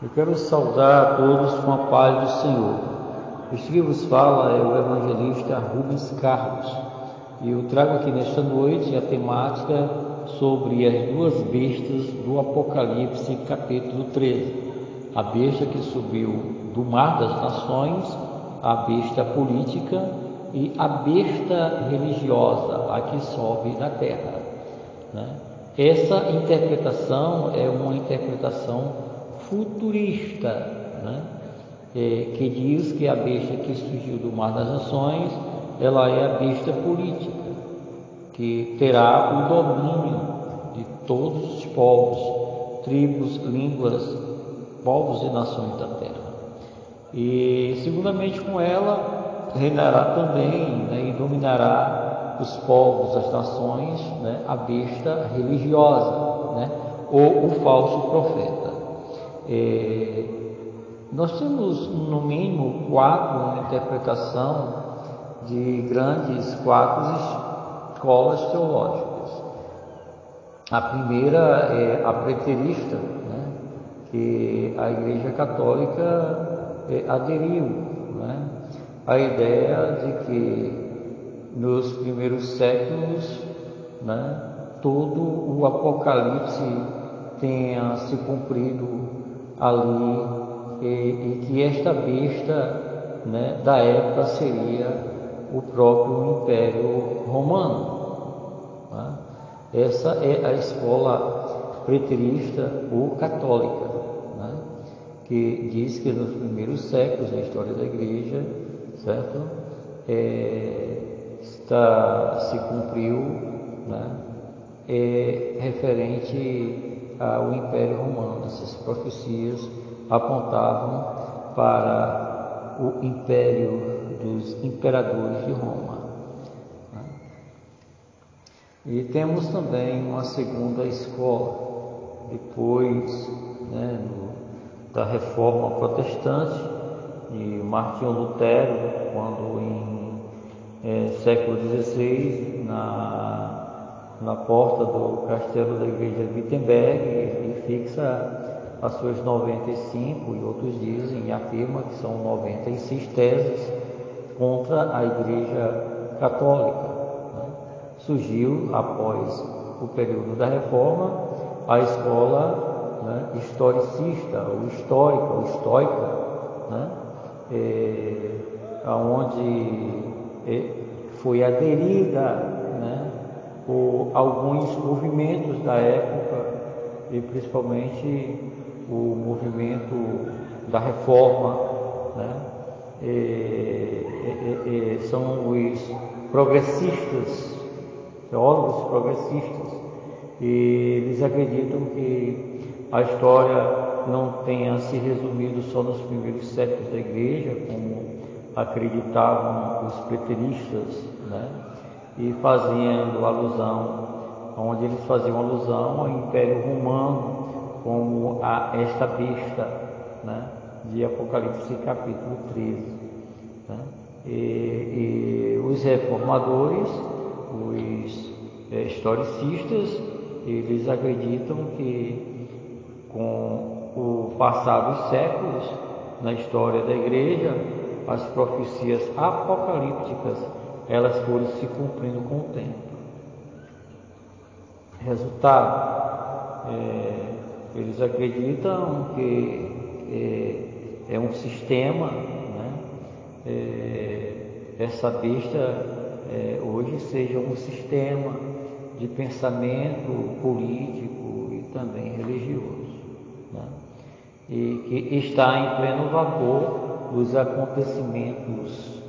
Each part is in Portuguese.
Eu quero saudar a todos com a paz do Senhor. Este que vos fala é o evangelista Rubens Carlos. E eu trago aqui nesta noite a temática sobre as duas bestas do Apocalipse, capítulo 13. A besta que subiu do mar das nações, a besta política e a besta religiosa, a que sobe da terra. Essa interpretação é uma interpretação futurista, que diz que a besta que surgiu do mar das nações, ela é a besta política, que terá o domínio de todos os povos, tribos, línguas, povos e nações da terra. E segundamente com ela reinará também, e dominará os povos, as nações, a besta religiosa, ou o falso profeta. Nós temos no mínimo quatro interpretações de quatro escolas teológicas. A primeira é a preterista, que a Igreja Católica aderiu, a ideia de que nos primeiros séculos, todo o Apocalipse tenha se cumprido ali, e que esta besta, da época seria o próprio Império Romano. Essa é a escola preterista ou católica, que diz que nos primeiros séculos da história da Igreja, certo, se cumpriu, referente ao Império Romano. Essas profecias apontavam para o império dos imperadores de Roma. E temos também uma segunda escola, depois da Reforma Protestante, de Martinho Lutero, quando em século XVI, na porta do castelo da igreja de Wittenberg, ele fixa as suas 95, e outros dizem e afirma que são 96 teses contra a Igreja Católica. Surgiu, após o período da Reforma, a escola historicista, ou histórica, ou estoica, onde foi aderida por alguns movimentos da época, e principalmente o movimento da Reforma, são os progressistas, teólogos progressistas, e eles acreditam que a história não tenha se resumido só nos primeiros séculos da Igreja, como acreditavam os preteristas, e fazendo alusão, onde eles faziam alusão ao Império Romano como a esta besta, de Apocalipse capítulo 13. E os reformadores, os historicistas, eles acreditam que com o passar dos séculos na história da Igreja, as profecias apocalípticas elas foram se cumprindo com o tempo. Resultado, eles acreditam que é um sistema, essa besta hoje seja um sistema de pensamento político e também religioso, e que está em pleno vapor dos acontecimentos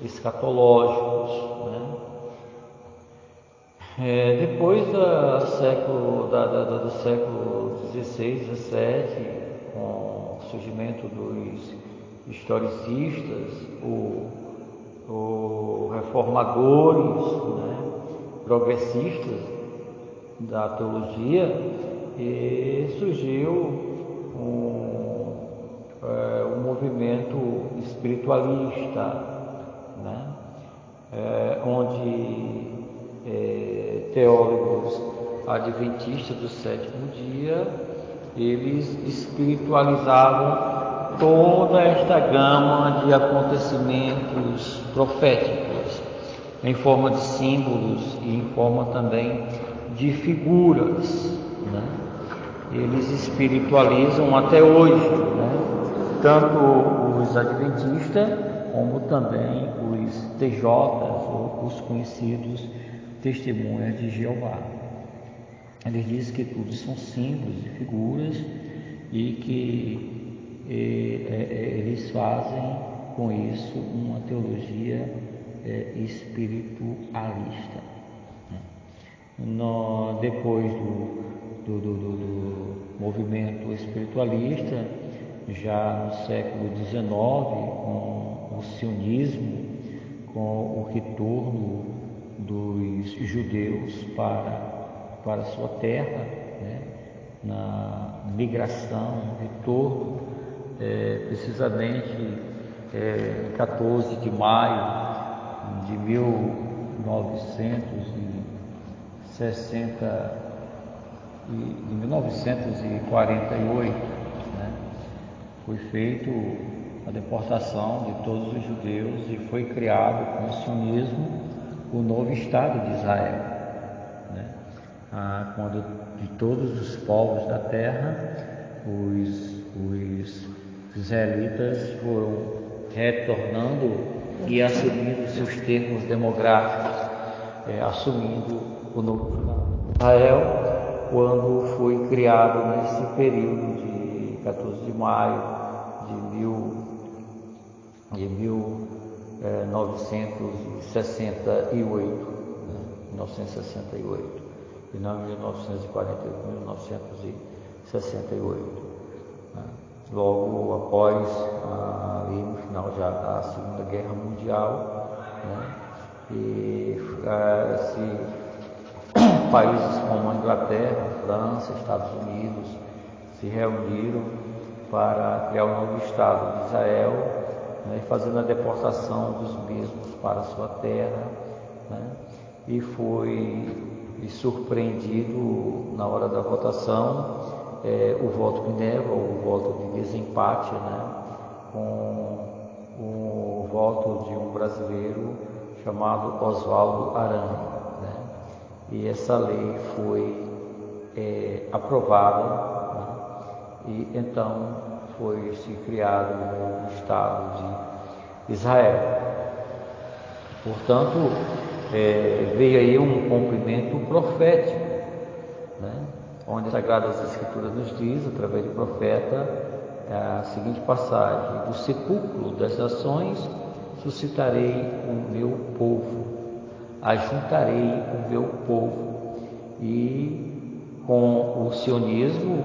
escatológicos. Depois do século XVI, XVII, com o surgimento dos historicistas, os reformadores, progressistas da teologia, e surgiu um movimento espiritualista, onde teólogos adventistas do sétimo dia eles espiritualizavam toda esta gama de acontecimentos proféticos, em forma de símbolos e em forma também de figuras, né? Eles espiritualizam até hoje, né? Tanto os adventistas como também os TJs, ou os conhecidos testemunhas de Jeová. Eles dizem que tudo são símbolos e figuras e que eles fazem com isso uma teologia espiritualista. Depois do movimento espiritualista, já no século XIX, com o sionismo, com o retorno dos judeus para sua terra, né? Na migração, retorno, precisamente em 14 de maio de 1948, né? Foi feita a deportação de todos os judeus e foi criado com o sionismo o novo Estado de Israel, né? Quando de todos os povos da terra, os israelitas foram retornando e assumindo seus termos demográficos, assumindo o novo Estado de Israel, quando foi criado nesse período de 14 de maio de 1968, né? 1968, e não 1948, 1968, né? Logo após, ali no final já da Segunda Guerra Mundial, né? E países como a Inglaterra, França, Estados Unidos se reuniram para criar um novo Estado de Israel, né? Fazendo a deportação dos mesmos para a sua terra, né? E foi surpreendido na hora da votação o voto Minerva, o voto de desempate, né? Com o voto de um brasileiro chamado Oswaldo Aranha, né? E essa lei foi aprovada, né? E então foi se criado um novo Estado de Israel. Portanto, veio aí um cumprimento profético, né? Onde as Sagradas Escrituras nos diz, através do profeta, a seguinte passagem: do sepulcro das nações suscitarei o meu povo, ajuntarei o meu povo. E com o sionismo,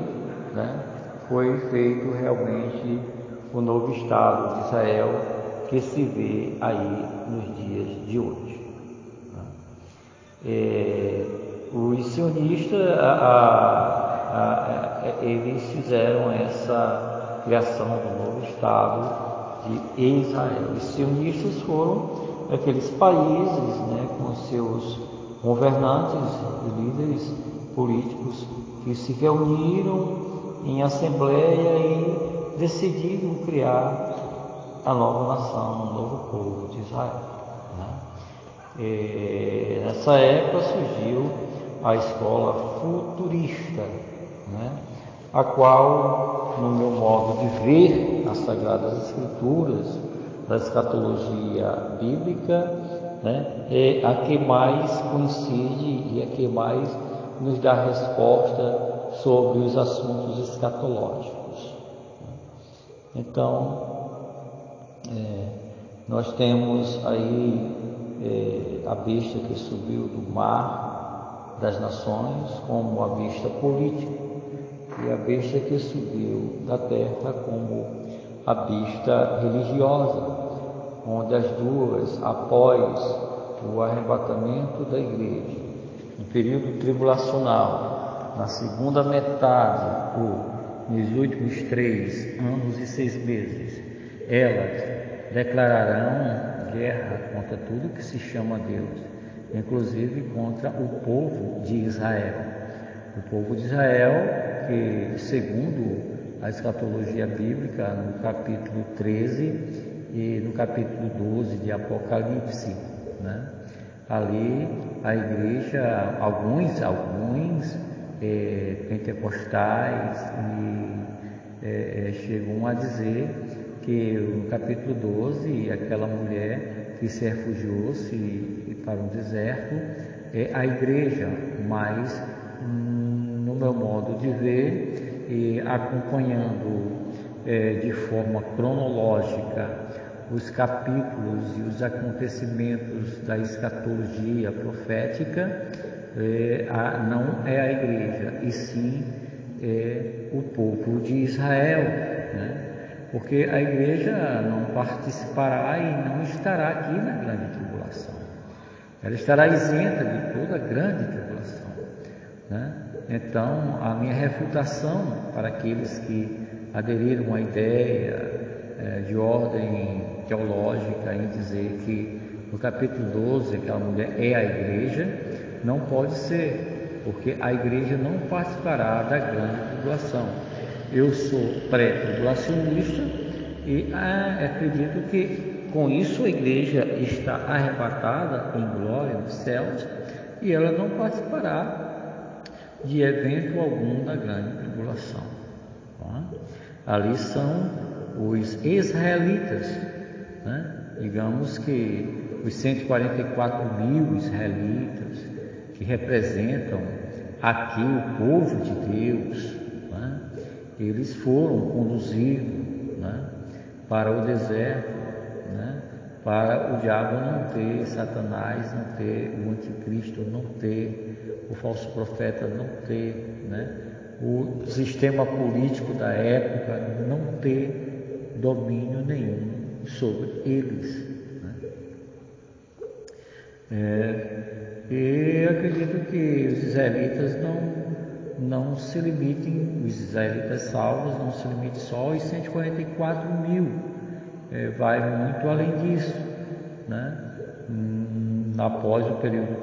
né, foi feito realmente o novo Estado de Israel que se vê aí nos dias de hoje. Os sionistas, eles fizeram essa criação do novo Estado de Israel. Os sionistas foram aqueles países, né, com seus governantes e líderes políticos que se reuniram em assembleia e decidiram criar a nova nação, o novo povo de Israel, né? Nessa época surgiu a escola futurista, né? A qual, no meu modo de ver as Sagradas Escrituras, da escatologia bíblica, né, é a que mais coincide e a que mais nos dá resposta sobre os assuntos escatológicos. Então, nós temos aí a besta que subiu do mar das nações como a besta política, e a besta que subiu da terra como a besta religiosa, onde as duas, após o arrebatamento da igreja, no período tribulacional, na segunda metade, ou nos últimos 3 anos e 6 meses, elas declararão guerra contra tudo que se chama Deus, inclusive contra o povo de Israel. O povo de Israel porque, segundo a escatologia bíblica, no capítulo 13 e no capítulo 12 de Apocalipse, né? Ali a igreja, alguns pentecostais chegam a dizer que no capítulo 12, aquela mulher que se refugiou-se para um deserto é a igreja, mas no meu modo de ver, e acompanhando de forma cronológica os capítulos e os acontecimentos da escatologia profética, não é a igreja, e sim o povo de Israel, né? Porque a igreja não participará e não estará aqui na grande tribulação. Ela estará isenta de toda a grande tribulação, né? Então, a minha refutação para aqueles que aderiram à ideia de ordem teológica em dizer que no capítulo 12 aquela mulher é a igreja, não pode ser, porque a igreja não participará da grande tribulação. Eu sou pré-tribulacionista e acredito que com isso a igreja está arrebatada em glória nos céus e ela não participará de evento algum da grande tribulação. Tá? Ali são os israelitas, né? Digamos que os 144 mil israelitas que representam aqui o povo de Deus, né? Eles foram conduzidos, né, para o deserto, né, para o diabo não ter, Satanás não ter, o anticristo não ter, o falso profeta não ter, né, o sistema político da época não ter domínio nenhum sobre eles, né? E acredito que os israelitas não se limitem, os israelitas salvos não se limitem só aos 144 mil, vai muito além disso, né? Após o período,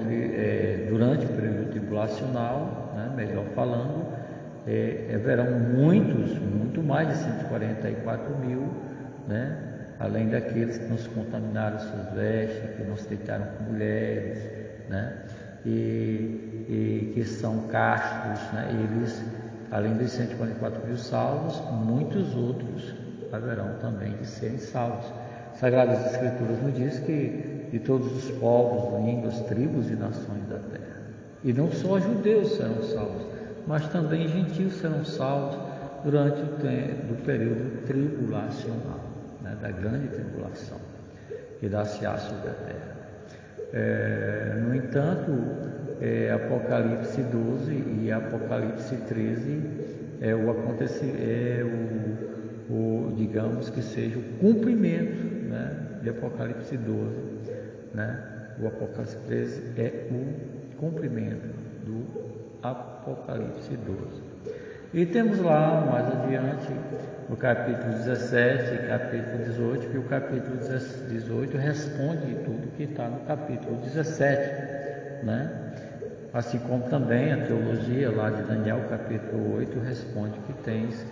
durante o período tribulacional, né, melhor falando, haverão muito mais de 144 mil, né? Além daqueles que não se contaminaram suas vestes, que não se deitaram com mulheres, né? E que são castos, né? Eles, além dos 144 mil salvos, muitos outros haverão também de serem salvos. Sagradas Escrituras nos diz que de todos os povos, línguas, tribos e nações da terra. E não só judeus serão salvos, mas também gentios serão salvos durante o tempo do período tribulacional, né? Da grande tribulação que dá-se-á sobre a terra. No entanto, Apocalipse 12 e Apocalipse 13 digamos que seja o cumprimento, né, de Apocalipse 12, né? O Apocalipse 13 é o cumprimento do Apocalipse 12. E temos lá mais adiante o capítulo 17 e capítulo 18, que o capítulo 18 responde tudo que está no capítulo 17, né? Assim como também a teologia lá de Daniel, capítulo 8, responde que tens,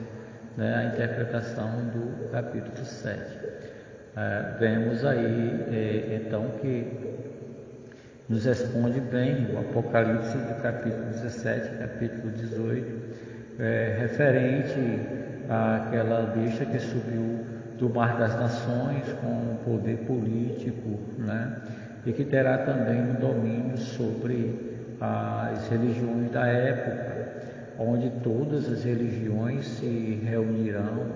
né, a interpretação do capítulo 7. Vemos aí, então, que nos responde bem o Apocalipse do capítulo 17 capítulo 18, referente àquela besta que subiu do mar das nações com poder político, né? E que terá também um domínio sobre as religiões da época, onde todas as religiões se reunirão,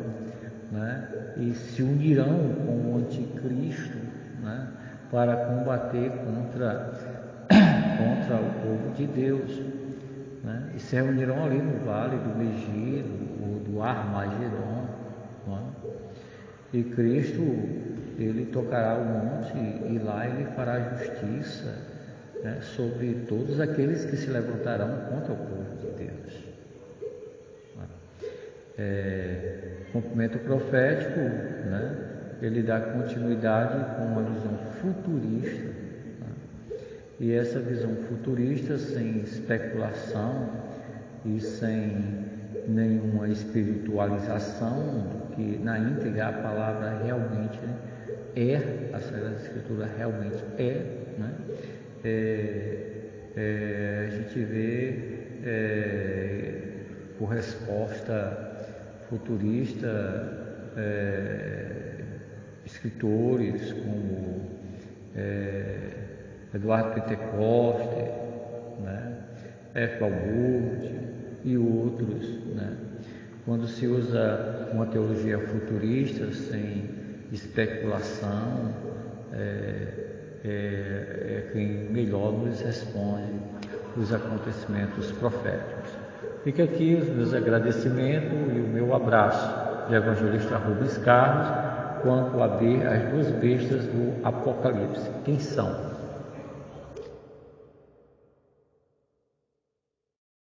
né? E se unirão com o anticristo, né? Para combater contra o povo de Deus, né? E se reunirão ali no vale do Megido, ou do Armagedon, né? E Cristo, ele tocará o monte e lá ele fará justiça, né, sobre todos aqueles que se levantarão contra o povo de Deus. Cumprimento profético, né, ele dá continuidade com uma visão futurista, né? E essa visão futurista, sem especulação e sem nenhuma espiritualização, que na íntegra a palavra realmente, né, a Sagrada Escritura realmente né? A gente vê por resposta futurista escritores como Eduardo Pentecoste, né, F. Balburt e outros, né? Quando se usa uma teologia futurista sem especulação, quem melhor nos responde os acontecimentos proféticos. Fica aqui os meus agradecimentos e o meu abraço de evangelista Rubens Carlos quanto a ver as duas bestas do Apocalipse. Quem são?